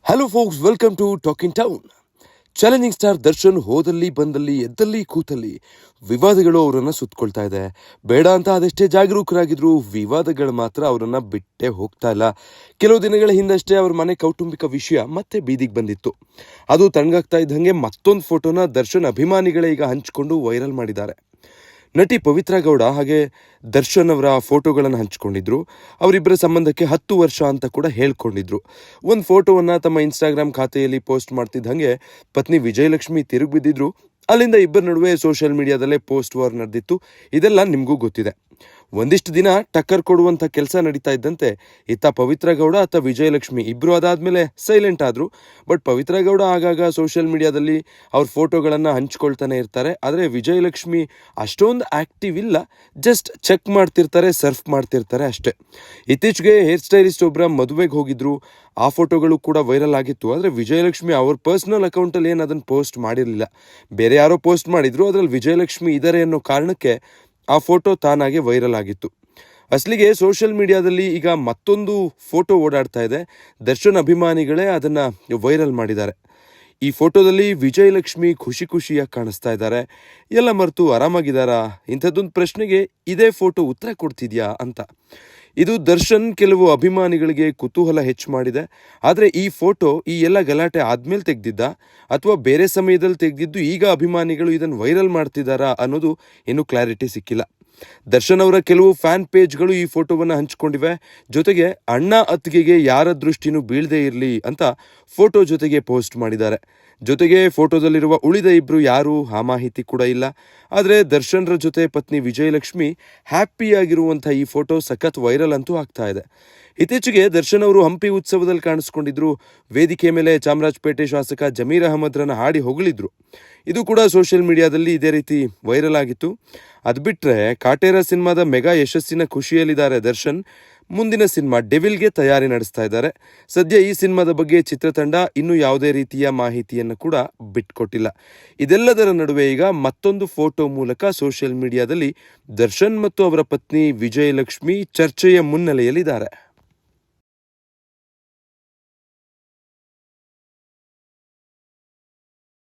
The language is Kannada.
Hello folks, welcome to talking town. Challenging star Darshan ಹೋದಲ್ಲಿ ಬಂದಲ್ಲಿ ಎದ್ದಲ್ಲಿ ಕೂತಲ್ಲಿ ವಿವಾದಗಳು ಅವರನ್ನು ಸುತ್ತಕೊಳ್ತಾ ಇದೆ. ಬೇಡ ಅಂತ ಅದೆಷ್ಟೇ ಜಾಗರೂಕರಾಗಿದ್ರು ವಿವಾದಗಳು ಮಾತ್ರ ಅವರನ್ನು ಬಿಟ್ಟೇ ಹೋಗ್ತಾ ಇಲ್ಲ. ಕೆಲವು ದಿನಗಳ ಹಿಂದಷ್ಟೇ ಅವ್ರ ಮನೆ ಕೌಟುಂಬಿಕ ವಿಷಯ ಮತ್ತೆ ಬೀದಿಗೆ ಬಂದಿತ್ತು. ಅದು ತಣ್ಣಗಾಗ್ತಾ ಇದ್ದಂಗೆ ಮತ್ತೊಂದು ಫೋಟೋನ ದರ್ಶನ್ ಅಭಿಮಾನಿಗಳೇ ಈಗ ಹಂಚಿಕೊಂಡು ವೈರಲ್ ಮಾಡಿದ್ದಾರೆ. ನಟಿ ಪವಿತ್ರ ಗೌಡ ಹಾಗೆ ದರ್ಶನ್ ಅವರ ಫೋಟೋಗಳನ್ನು ಹಂಚಿಕೊಂಡಿದ್ರು. ಅವರಿಬ್ಬರ ಸಂಬಂಧಕ್ಕೆ 10 ವರ್ಷ ಅಂತ ಕೂಡ ಹೇಳ್ಕೊಂಡಿದ್ರು. ಒಂದು ಫೋಟೋವನ್ನು ತಮ್ಮ ಇನ್ಸ್ಟಾಗ್ರಾಮ್ ಖಾತೆಯಲ್ಲಿ ಪೋಸ್ಟ್ ಮಾಡ್ತಿದ್ದಂಗೆ ಪತ್ನಿ ವಿಜಯಲಕ್ಷ್ಮಿ ತಿರುಗಿ ಬಿದ್ದಿದ್ರು. ಅಲ್ಲಿಂದ ಇಬ್ಬರ ನಡುವೆ ಸೋಷಿಯಲ್ ಮೀಡಿಯಾದಲ್ಲೇ ಪೋಸ್ಟ್ ವಾರ್ ನಡೆದಿತ್ತು. ಇದೆಲ್ಲ ನಿಮಗೂ ಗೊತ್ತಿದೆ. ಒಂದಿಷ್ಟು ದಿನ ಟಕ್ಕರ್ ಕೊಡುವಂಥ ಕೆಲಸ ನಡೀತಾ ಇದ್ದಂತೆ ಇತ್ತ ಪವಿತ್ರ ಗೌಡ ಅತ್ತ ವಿಜಯಲಕ್ಷ್ಮಿ ಇಬ್ಬರು ಅದಾದಮೇಲೆ ಸೈಲೆಂಟ್ ಆದರು. ಬಟ್ ಪವಿತ್ರ ಗೌಡ ಆಗಾಗ ಸೋಷಿಯಲ್ ಮೀಡಿಯಾದಲ್ಲಿ ಅವ್ರ ಫೋಟೋಗಳನ್ನು ಹಂಚ್ಕೊಳ್ತಾನೆ ಇರ್ತಾರೆ. ಆದರೆ ವಿಜಯಲಕ್ಷ್ಮಿ ಅಷ್ಟೊಂದು ಆ್ಯಕ್ಟಿವ್ ಇಲ್ಲ, ಜಸ್ಟ್ ಚೆಕ್ ಮಾಡ್ತಿರ್ತಾರೆ, ಸರ್ಫ್ ಮಾಡ್ತಿರ್ತಾರೆ ಅಷ್ಟೇ. ಇತ್ತೀಚೆಗೆ ಹೇರ್ ಸ್ಟೈಲಿಸ್ಟ್ ಒಬ್ಬರ ಮದುವೆಗೆ ಹೋಗಿದ್ರು. ಆ ಫೋಟೋಗಳು ಕೂಡ ವೈರಲ್ ಆಗಿತ್ತು. ಆದರೆ ವಿಜಯಲಕ್ಷ್ಮಿ ಅವ್ರ ಪರ್ಸ್ನಲ್ ಅಕೌಂಟಲ್ಲಿ ಏನು ಅದನ್ನು ಪೋಸ್ಟ್ ಮಾಡಿರಲಿಲ್ಲ. ಬೇರೆ ಯಾರೋ ಪೋಸ್ಟ್ ಮಾಡಿದ್ರು, ಅದರಲ್ಲಿ ವಿಜಯಲಕ್ಷ್ಮಿ ಇದ್ದಾರೆ ಅನ್ನೋ ಕಾರಣಕ್ಕೆ ಆ ಫೋಟೋ ತಾನಾಗೆ ವೈರಲ್ ಆಗಿತ್ತು. ಅಸಲಿಗೆ ಸೋಷಿಯಲ್ ಮೀಡಿಯಾದಲ್ಲಿ ಈಗ ಮತ್ತೊಂದು ಫೋಟೋ ಓಡಾಡ್ತಾ ಇದೆ. ದರ್ಶನ್ ಅಭಿಮಾನಿಗಳೇ ಅದನ್ನು ವೈರಲ್ ಮಾಡಿದ್ದಾರೆ. ಈ ಫೋಟೋದಲ್ಲಿ ವಿಜಯಲಕ್ಷ್ಮಿ ಖುಷಿಯಾಗಿ ಕಾಣಿಸ್ತಾ ಇದ್ದಾರೆ. ಎಲ್ಲ ಮರೆತು ಆರಾಮಾಗಿದ್ದಾರಾ? ಇಂಥದ್ದೊಂದು ಪ್ರಶ್ನೆಗೆ ಇದೇ ಫೋಟೋ ಉತ್ತರ ಕೊಡ್ತಿದ್ಯಾ ಅಂತ. ಇದು ದರ್ಶನ್ ಕೆಲವು ಅಭಿಮಾನಿಗಳಿಗೆ ಕುತೂಹಲ ಹೆಚ್ಚು ಮಾಡಿದೆ. ಆದರೆ ಈ ಫೋಟೋ ಈ ಎಲ್ಲ ಗಲಾಟೆ ಆದ್ಮೇಲೆ ತೆಗೆದಿದ್ದ ಅಥವಾ ಬೇರೆ ಸಮಯದಲ್ಲಿ ತೆಗೆದಿದ್ದು ಈಗ ಅಭಿಮಾನಿಗಳು ಇದನ್ನು ವೈರಲ್ ಮಾಡ್ತಿದ್ದಾರಾ ಅನ್ನೋದು ಇನ್ನೂ ಕ್ಲಾರಿಟಿ ಸಿಕ್ಕಿಲ್ಲ. ದರ್ಶನ್ ಅವರ ಕೆಲವು ಫ್ಯಾನ್ ಪೇಜ್ಗಳು ಈ ಫೋಟೋವನ್ನು ಹಂಚಿಕೊಂಡಿವೆ. ಜೊತೆಗೆ ಅಣ್ಣ ಅತ್ತಿಗೆಗೆ ಯಾರ ದೃಷ್ಟಿನೂ ಬೀಳದೇ ಇರಲಿ ಅಂತ ಫೋಟೋ ಜೊತೆಗೆ ಪೋಸ್ಟ್ ಮಾಡಿದ್ದಾರೆ. ಜೊತೆಗೆ ಫೋಟೋದಲ್ಲಿರುವ ಉಳಿದ ಇಬ್ಬರು ಯಾರು ಆ ಮಾಹಿತಿ ಕೂಡ ಇಲ್ಲ. ಆದರೆ ದರ್ಶನ್ರ ಜೊತೆ ಪತ್ನಿ ವಿಜಯಲಕ್ಷ್ಮಿ ಹ್ಯಾಪಿಯಾಗಿರುವಂಥ ಈ ಫೋಟೋ ಸಖತ್ ವೈರಲ್ ಅಂತೂ ಆಗ್ತಾ ಇದೆ. ಇತ್ತೀಚೆಗೆ ದರ್ಶನ್ ಅವರು ಹಂಪಿ ಉತ್ಸವದಲ್ಲಿ ಕಾಣಿಸ್ಕೊಂಡಿದ್ರು. ವೇದಿಕೆ ಮೇಲೆ ಚಾಮರಾಜಪೇಟೆ ಶಾಸಕ ಜಮೀರ್ ಅಹಮದ್ರನ್ನ ಹಾಡಿ ಹೊಗಳಿದ್ರು. ಇದು ಕೂಡ ಸೋಷಿಯಲ್ ಮೀಡಿಯಾದಲ್ಲಿ ಇದೇ ರೀತಿ ವೈರಲ್ ಆಗಿತ್ತು. ಅದು ಬಿಟ್ಟರೆ ಕಾಟೇರ ಸಿನಿಮಾದ ಮೆಗಾ ಯಶಸ್ಸಿನ ಖುಷಿಯಲ್ಲಿದ್ದಾರೆ ದರ್ಶನ್. ಮುಂದಿನ ಸಿನಿಮಾ ಡೆವಿಲ್ಗೆ ತಯಾರಿ ನಡೆಸ್ತಾ ಇದ್ದಾರೆ. ಸದ್ಯ ಈ ಸಿನಿಮಾದ ಬಗ್ಗೆ ಚಿತ್ರತಂಡ ಇನ್ನೂ ಯಾವುದೇ ರೀತಿಯ ಮಾಹಿತಿಯನ್ನು ಕೂಡ ಬಿಟ್ಕೊಟ್ಟಿಲ್ಲ. ಇದೆಲ್ಲದರ ನಡುವೆ ಈಗ ಮತ್ತೊಂದು ಫೋಟೋ ಮೂಲಕ ಸೋಷಿಯಲ್ ಮೀಡಿಯಾದಲ್ಲಿ ದರ್ಶನ್ ಮತ್ತು ಅವರ ಪತ್ನಿ ವಿಜಯಲಕ್ಷ್ಮಿ ಚರ್ಚೆಯ ಮುನ್ನೆಲೆಯಲ್ಲಿದ್ದಾರೆ.